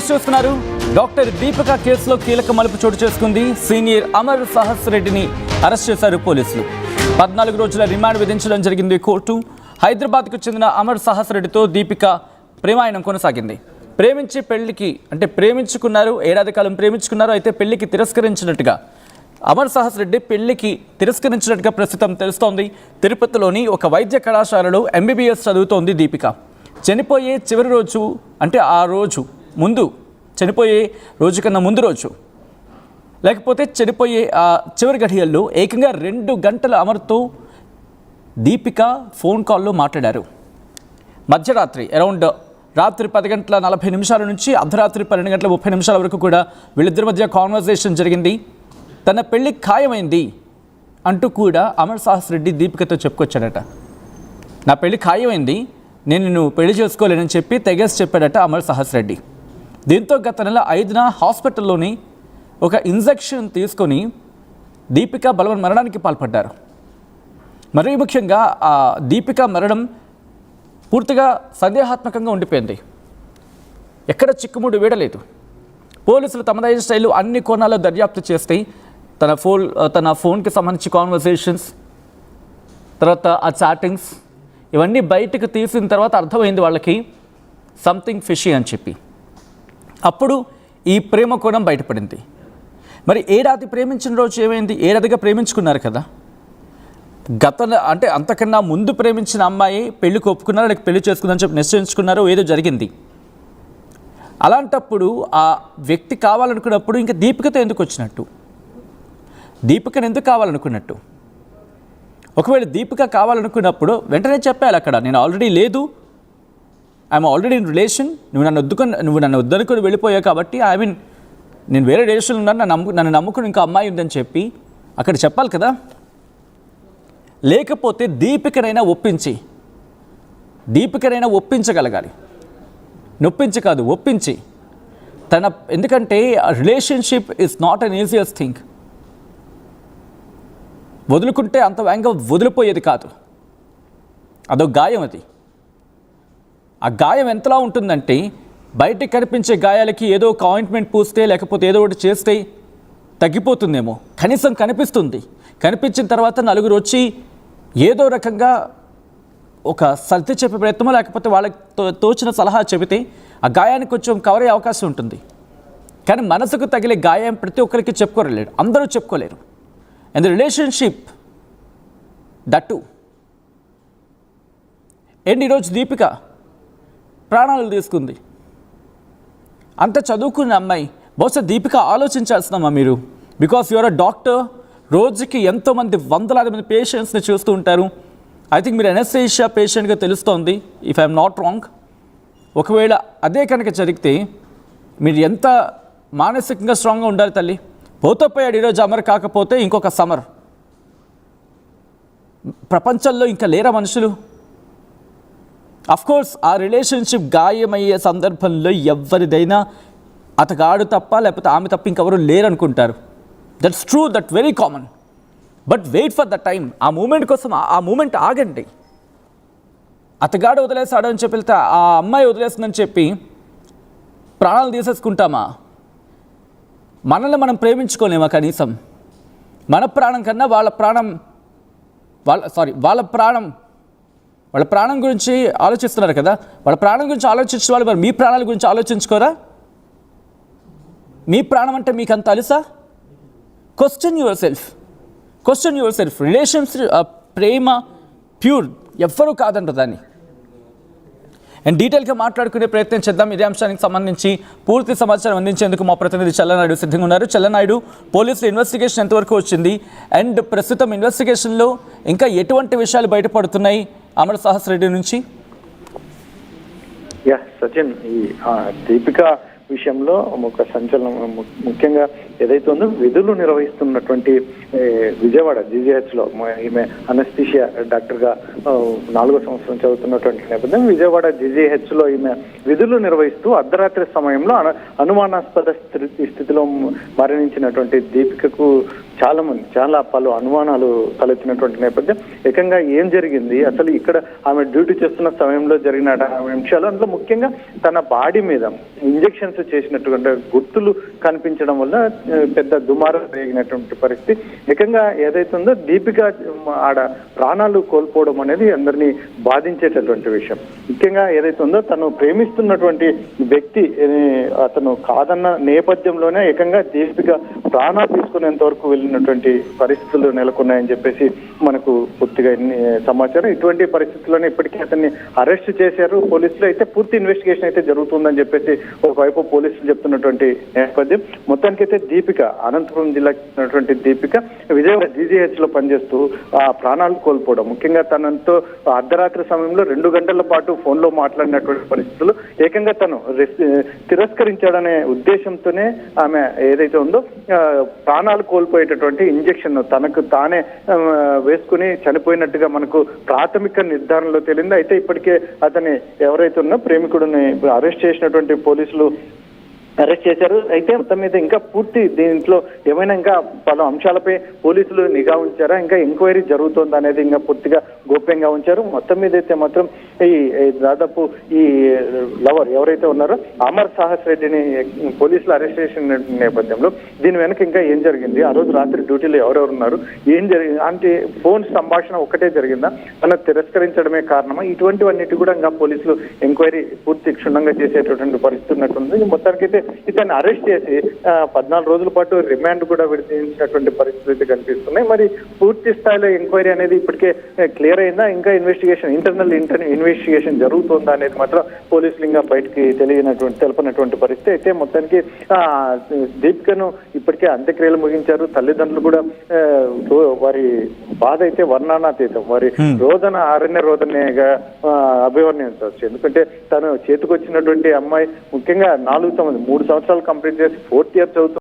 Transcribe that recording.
చూస్తున్నారు. డాక్టర్ దీపిక కేసులో కీలక మలుపు చోటు చేసుకుంది. సీనియర్ అమర్ సాహస్ రెడ్డిని అరెస్ట్ చేశారు పోలీసులు. 14 రోజుల రిమాండ్ విధించడం జరిగింది కోర్టు. హైదరాబాద్కు చెందిన అమర్ సాహస్ రెడ్డితో దీపిక ప్రేమాయణం కొనసాగింది. ప్రేమించుకున్నారు, ఏడాది కాలం ప్రేమించుకున్నారు. అయితే పెళ్లికి తిరస్కరించినట్టుగా అమర్ సాహస్ రెడ్డి పెళ్లికి తిరస్కరించినట్టుగా ప్రస్తుతం తెలుస్తోంది. తిరుపతిలోని ఒక వైద్య కళాశాలలో MBBS చదువుతోంది దీపిక. చనిపోయే చివరి రోజు, అంటే ఆ రోజు ముందు, చనిపోయే రోజు కన్నా ముందు రోజు, లేకపోతే చనిపోయే ఆ చివరి గడియల్లో ఏకంగా 2 గంటల అమర్తో దీపిక ఫోన్ కాల్లో మాట్లాడారు. మధ్యరాత్రి అరౌండ్ రాత్రి 10:40 నుంచి అర్ధరాత్రి 12:30 వరకు కూడా వీళ్ళిద్దరి మధ్య కాన్వర్జేషన్ జరిగింది. తన పెళ్లి ఖాయమైంది అంటూ కూడా అమర్ సాహస్ రెడ్డి దీపికతో చెప్పుకొచ్చాడట. నా పెళ్లి ఖాయమైంది, నేను నిన్ను పెళ్లి చేసుకోలేనని చెప్పి తెగేసి చెప్పాడట అమర్ సాహస్ రెడ్డి. దీంతో గత నెల 5న హాస్పిటల్లోని ఒక ఇంజెక్షన్ తీసుకొని దీపిక బలవన్ మరణానికి పాల్పడ్డారు. మరీ ముఖ్యంగా ఆ దీపిక మరణం పూర్తిగా సందేహాత్మకంగా ఉండిపోయింది. ఎక్కడ చిక్కుముడి వీడలేదు. పోలీసులు తమదైన స్టైలు అన్ని కోణాల్లో దర్యాప్తు చేస్తే తన ఫోన్కి సంబంధించి కాన్వర్సేషన్స్, తర్వాత ఆ చాటింగ్స్ ఇవన్నీ బయటకు తీసిన తర్వాత అర్థమైంది వాళ్ళకి సంథింగ్ ఫిషీ అని చెప్పి. అప్పుడు ఈ ప్రేమ కోణం బయటపడింది. మరి ఏడాది ప్రేమించిన రోజు ఏమైంది? ఏడాదిగా ప్రేమించుకున్నారు కదా. అంటే అంతకన్నా ముందు ప్రేమించిన అమ్మాయి పెళ్లికి ఒప్పుకున్నారు, లేక పెళ్లి చేసుకుందని చెప్పి నిశ్చయించుకున్నారు, ఏదో జరిగింది. అలాంటప్పుడు ఆ వ్యక్తి కావాలనుకున్నప్పుడు ఇంకా దీపికతో ఎందుకు వచ్చినట్టు? దీపికను ఎందుకు కావాలనుకున్నట్టు? ఒకవేళ దీపిక కావాలనుకున్నప్పుడు వెంటనే చెప్పాలి అక్కడ, నేను ఆల్రెడీ లేదు, ఐఎమ్ ఆల్రెడీ ఇన్ రిలేషన్, నువ్వు నన్ను వద్దనుకొని వెళ్ళిపోయావు కాబట్టి నేను వేరే రిలేషన్లో ఉన్నాను, నన్ను నమ్ముకుని ఇంకా అమ్మాయి ఉందని చెప్పి అక్కడ చెప్పాలి కదా. లేకపోతే దీపికనైనా ఒప్పించగలగాలి. నొప్పించి కాదు, ఒప్పించి. ఎందుకంటే relationship is not an easiest thing. వదులుకుంటే అంత వేగంగా వదిలిపోయేది కాదు. అదో గాయం. అది ఆ గాయం ఎంతలా ఉంటుందంటే బయటికి కనిపించే గాయాలకి ఏదో ఒక ఆయింట్మెంట్ పూస్తే, లేకపోతే ఏదో ఒకటి చేస్తే తగ్గిపోతుందేమో, కనీసం కనిపిస్తుంది. కనిపించిన తర్వాత నలుగురు వచ్చి ఏదో రకంగా ఒక సర్ది చెప్పే ప్రయత్నమో, లేకపోతే వాళ్ళకి తోచిన సలహా చెబితే ఆ గాయానికి కొంచెం కవర్ అయ్యే అవకాశం ఉంటుంది. కానీ మనసుకు తగిలే గాయం ప్రతి ఒక్కరికి చెప్పుకోలేరు, అందరూ చెప్పుకోలేరు. And the relationship that. And ఈరోజు దీపిక ప్రాణాలు తీసుకుంది. అంత చదువుకున్న అమ్మాయి. బహుశా దీపిక ఆలోచించాల్సిందమ్మా మీరు. Because your a doctor. రోజుకి ఎంతోమంది వందలాది మంది పేషెంట్స్ని చూస్తూ ఉంటారు. ఐ థింక్ మీరు ఎనస్థీషియా పేషెంట్గా తెలుస్తోంది, ఇఫ్ ఐఎమ్ నాట్ రాంగ్. ఒకవేళ అదే కనుక జరిగితే మీరు ఎంత మానసికంగా స్ట్రాంగ్గా ఉండాలి తల్లి. పోయాడు ఈరోజు అమర్, కాకపోతే ఇంకొక సమర్. ప్రపంచంలో ఇంకా లేరా మనుషులు? అఫ్కోర్స్ ఆ రిలేషన్షిప్ గాయమయ్యే సందర్భంలో ఎవరిదైనా అతగాడు తప్ప, లేకపోతే ఆమె తప్ప ఇంకెవరు లేరనుకుంటారు. That's true, that very common. But wait for the time. ఆ మూమెంట్ కోసం ఆ మూమెంట్ ఆగండి. అతగాడు వదిలేసాడు అని చెప్పి, ఆ అమ్మాయి వదిలేస్తుందని చెప్పి ప్రాణాలు తీసేసుకుంటామా? మనల్ని మనం ప్రేమించుకోలేమా కనీసం? మన ప్రాణం కన్నా వాళ్ళ ప్రాణం గురించి ఆలోచిస్తున్నారు కదా. వాళ్ళ ప్రాణం గురించి ఆలోచించిన వాళ్ళు మరి మీ ప్రాణాల గురించి ఆలోచించుకోరా? మీ ప్రాణం అంటే మీకు అంత అలుసా? Question yourself. రిలేషన్స్, ప్రేమ ప్యూర్, ఎవ్వరూ కాదంటారు దాన్ని. అండ్ డీటెయిల్గా మాట్లాడుకునే ప్రయత్నం చేద్దాం. ఇదే అంశానికి సంబంధించి పూర్తి సమాచారం అందించేందుకు మా ప్రతినిధి చల్లనాయుడు సిద్ధంగా ఉన్నారు. చల్లనాయుడు, పోలీసుల ఇన్వెస్టిగేషన్ ఎంతవరకు వచ్చింది? అండ్ ప్రస్తుతం ఇన్వెస్టిగేషన్లో ఇంకా ఎటువంటి విషయాలు బయటపడుతున్నాయి అమర్ సాహస్ రెడ్డి నుంచి? సచిన్, ఈ దీపిక విషయంలో ఒక సంచలనం ముఖ్యంగా ఏదైతే ఉందో, విధులు నిర్వహిస్తున్నటువంటి విజయవాడ GGH లో ఈమె అనస్థీషియా డాక్టర్ గా 4వ సంవత్సరం చదువుతున్నటువంటి నేపథ్యం, విజయవాడ GGH లో ఈమె విధులు నిర్వహిస్తూ అర్ధరాత్రి సమయంలో అనుమానాస్పద స్థితిలో మరణించినటువంటి దీపికకు చాలా పలు అనుమానాలు తలెత్తినటువంటి నేపథ్యం. ఏకంగా ఏం జరిగింది అసలు ఇక్కడ ఆమె డ్యూటీ చేస్తున్న సమయంలో జరిగిన అంశాలు, అందులో ముఖ్యంగా తన బాడీ మీద ఇంజెక్షన్స్ చేసినటువంటి గుర్తులు కనిపించడం వల్ల పెద్ద దుమారం రేగినటువంటి పరిస్థితి. ఏకంగా ఏదైతుందో దీపిక ఆడ ప్రాణాలు కోల్పోవడం అనేది అందరినీ బాధించేటటువంటి విషయం. ముఖ్యంగా ఏదైతుందో తను ప్రేమిస్తున్నటువంటి వ్యక్తి అతను కాదన్న నేపథ్యంలోనే ఏకంగా దీపిక ప్రాణాలు తీసుకునేంత వరకు వెళ్ళినటువంటి పరిస్థితులు నెలకొన్నాయని చెప్పేసి మనకు పూర్తిగా సమాచారం. ఇటువంటి పరిస్థితుల్లోనే ఇప్పటికీ అతన్ని అరెస్ట్ చేశారు పోలీసులు. అయితే పూర్తి ఇన్వెస్టిగేషన్ అయితే జరుగుతుందని చెప్పేసి ఒకవైపు పోలీసులు చెప్తున్నటువంటి నేపథ్యం. మొత్తానికైతే దీపిక, అనంతపురం జిల్లాకి చెందినటువంటి దీపిక విజయవాడ జీజీహెచ్ లో పనిచేస్తూ ఆ ప్రాణాలు కోల్పోవడం, ముఖ్యంగా తనతో అర్ధరాత్రి సమయంలో 2 గంటల పాటు ఫోన్ లో మాట్లాడినటువంటి పరిస్థితులు ఏకంగా తను తిరస్కరించాడనే ఉద్దేశంతోనే ఆమె ఏదైతే ఉందో ప్రాణాలు కోల్పోయేటటువంటి ఇంజెక్షన్ తనకు తానే వేసుకుని చనిపోయినట్టుగా మనకు ప్రాథమిక నిర్ధారణలో తేలింది. అయితే ఇప్పటికే అతని ఎవరైతే ఉన్నో ప్రేమికుడిని అరెస్ట్ చేసినటువంటి పోలీసులు అరెస్ట్ చేశారు. అయితే మొత్తం మీద ఇంకా పూర్తి దీంట్లో ఏమైనా ఇంకా పలు అంశాలపై పోలీసులు నిఘా ఉంచారా, ఇంకా ఎంక్వైరీ జరుగుతోంది అనేది ఇంకా పూర్తిగా గోప్యంగా ఉంచారు. మొత్తం మీద అయితే మాత్రం ఈ దాదాపు ఈ లవర్ ఎవరైతే ఉన్నారో అమర్ సాహస్ రెడ్డిని పోలీసులు అరెస్ట్ చేసిన నేపథ్యంలో దీని వెనక ఇంకా ఏం జరిగింది, ఆ రోజు రాత్రి డ్యూటీలో ఎవరెవరు ఉన్నారు, ఏం జరిగింది అంటే ఫోన్ సంభాషణ ఒకటే జరిగిందా, తన తిరస్కరించడమే కారణమా, ఇటువంటివన్నిటి కూడా ఇంకా పోలీసులు ఎంక్వైరీ పూర్తి క్షుణ్ణంగా చేసేటటువంటి పరిస్థితి ఉన్నట్టుంది. మొత్తానికైతే ఇతన్ని అరెస్ట్ చేసి 14 రోజుల పాటు రిమాండ్ కూడా విధించినటువంటి పరిస్థితి కనిపిస్తున్నాయి. మరి పూర్తి స్థాయిలో ఎంక్వైరీ అనేది ఇప్పటికే క్లియర్ అయిందా, ఇంకా ఇంటర్నల్ ఇన్వెస్టిగేషన్ జరుగుతుందా అనేది మాత్రం పోలీసులు ఇంకా బయటికి తెలపనటువంటి పరిస్థితి. అయితే మొత్తానికి దీపికను ఇప్పటికే అంత్యక్రియలు ముగించారు. తల్లిదండ్రులు కూడా వారి బాధ అయితే వర్ణనాతీతం. వారి రోదన అరణ్య రోదనగా అభివర్ణించవచ్చు. ఎందుకంటే తను చేతికొచ్చినటువంటి అమ్మాయి ముఖ్యంగా 3 సంవత్సరాలు కంప్లీట్ చేసి 4th ఇయర్ చదువుతుంది.